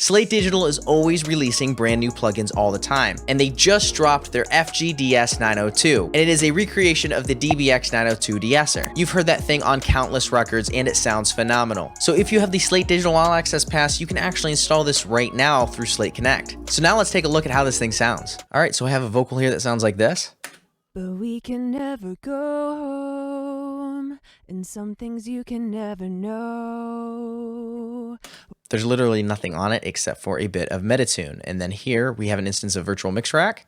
Slate Digital is always releasing brand new plugins all the time, and they just dropped their FGDS 902, and it is a recreation of the DBX 902 De-Esser. You've heard that thing on countless records, and it sounds phenomenal. So if you have the Slate Digital All Access Pass, you can actually install this right now through Slate Connect. So now let's take a look at how this thing sounds. All right, so I have a vocal here that sounds like this. But we can never go home, and some things you can never know. There's literally nothing on it except for a bit of Metatune. And then here we have an instance of Virtual Mix Rack,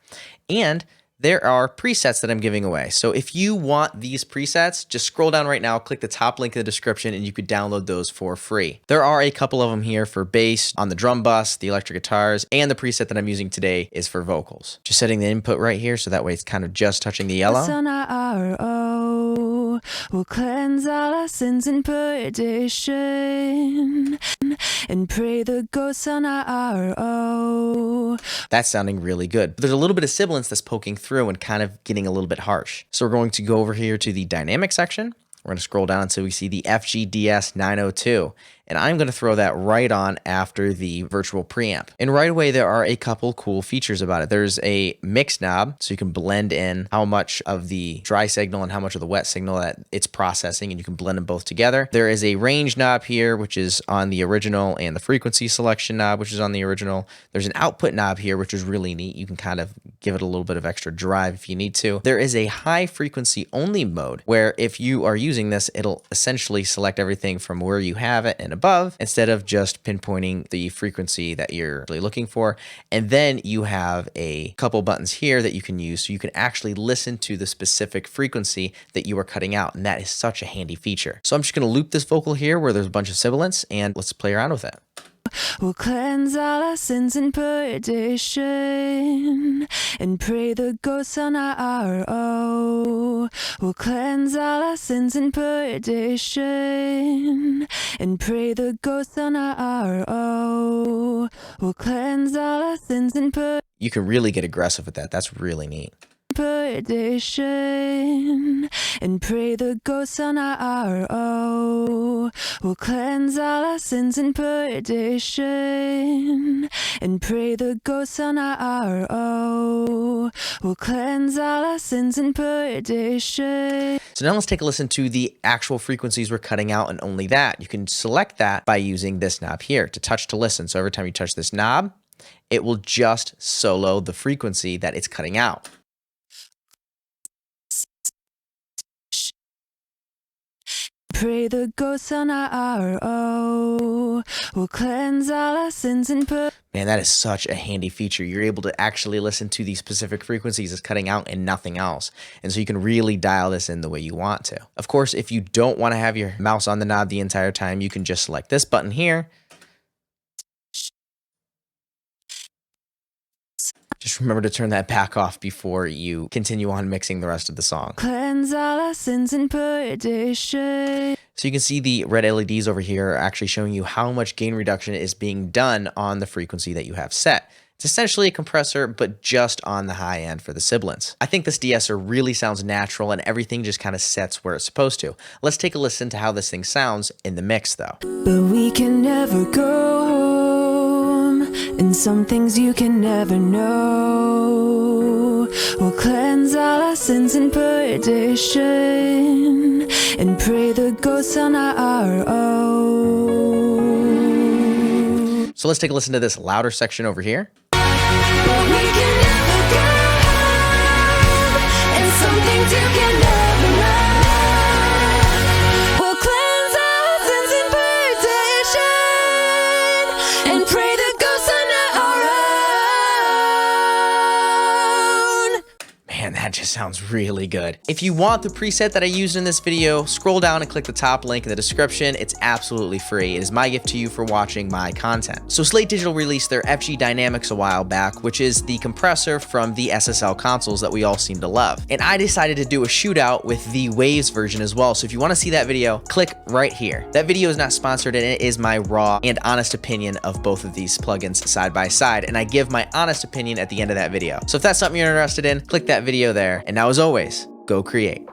and there are presets that I'm giving away. So if you want these presets, just scroll down right now, click the top link in the description, and you could download those for free. There are a couple of them here for bass, on the drum bus, the electric guitars, and the preset that I'm using today is for vocals. Just setting the input right here, so that way it's kind of just touching the yellow. We'll cleanse all our sins in perdition and pray the ghosts on our That's sounding really good. But there's a little bit of sibilance that's poking through and kind of getting a little bit harsh. So we're going to go over here to the dynamic section. We're going to scroll down until we see the FGDS 902. And I'm going to throw that right on after the virtual preamp. And right away, there are a couple cool features about it. There's a mix knob, so you can blend in how much of the dry signal and how much of the wet signal that it's processing, and you can blend them both together. There is a range knob here, which is on the original, and the frequency selection knob, which is on the original. There's an output knob here, which is really neat. You can kind of give it a little bit of extra drive if you need to. There is a high frequency only mode, where if you are using this, it'll essentially select everything from where you have it and above, instead of just pinpointing the frequency that you're really looking for. And then you have a couple buttons here that you can use, so you can actually listen to the specific frequency that you are cutting out, and that is such a handy feature. So I'm just going to loop this vocal here where there's a bunch of sibilance, and let's play around with it. We'll cleanse all our sins in perdition and pray the ghosts on our We'll cleanse all our sins in perdition and pray the ghosts on our We'll cleanse all our sins in You can really get aggressive with that. That's really neat. Perdition and pray the ghosts on our We'll cleanse all our sins in perdition and pray the ghosts on our We'll cleanse all our sins in perdition. So now let's take a listen to the actual frequencies we're cutting out, and only that. You can select that by using this knob here to touch to listen. So every time you touch this knob, it will just solo the frequency that it's cutting out. Pray the ghosts on our We'll cleanse all our sins in Man, that is such a handy feature. You're able to actually listen to these specific frequencies it's cutting out and nothing else. And so you can really dial this in the way you want to. Of course, if you don't want to have your mouse on the knob the entire time, you can just select this button here. Just remember to turn that back off before you continue on mixing the rest of the song. Cleanse all our sins in perdition. So you can see the red LEDs over here are actually showing you how much gain reduction is being done on the frequency that you have set. It's essentially a compressor, but just on the high end for the sibilance. I think this De-Esser really sounds natural, and everything just kind of sets where it's supposed to. Let's take a listen to how this thing sounds in the mix though. But we can never go home, and some things you can never know. We'll cleanse all our sins in perdition and pray the ghosts on our So let's take a listen to this louder section over here. We can never go home, and some things you can never know. We'll cleanse our sins in perdition and pray the ghosts on our own. Man, that just sounds really good. If you want the preset that I used in this video, scroll down and click the top link in the description. It's absolutely free. It is my gift to you for watching my content. So Slate Digital released their FG Dynamics a while back, which is the compressor from the SSL consoles that we all seem to love. And I decided to do a shootout with the Waves version as well. So if you want to see that video, click right here. That video is not sponsored, and it is my raw and honest opinion of both of these plugins side by side. And I give my honest opinion at the end of that video. So if that's something you're interested in, click that video there. And now, as always, go create.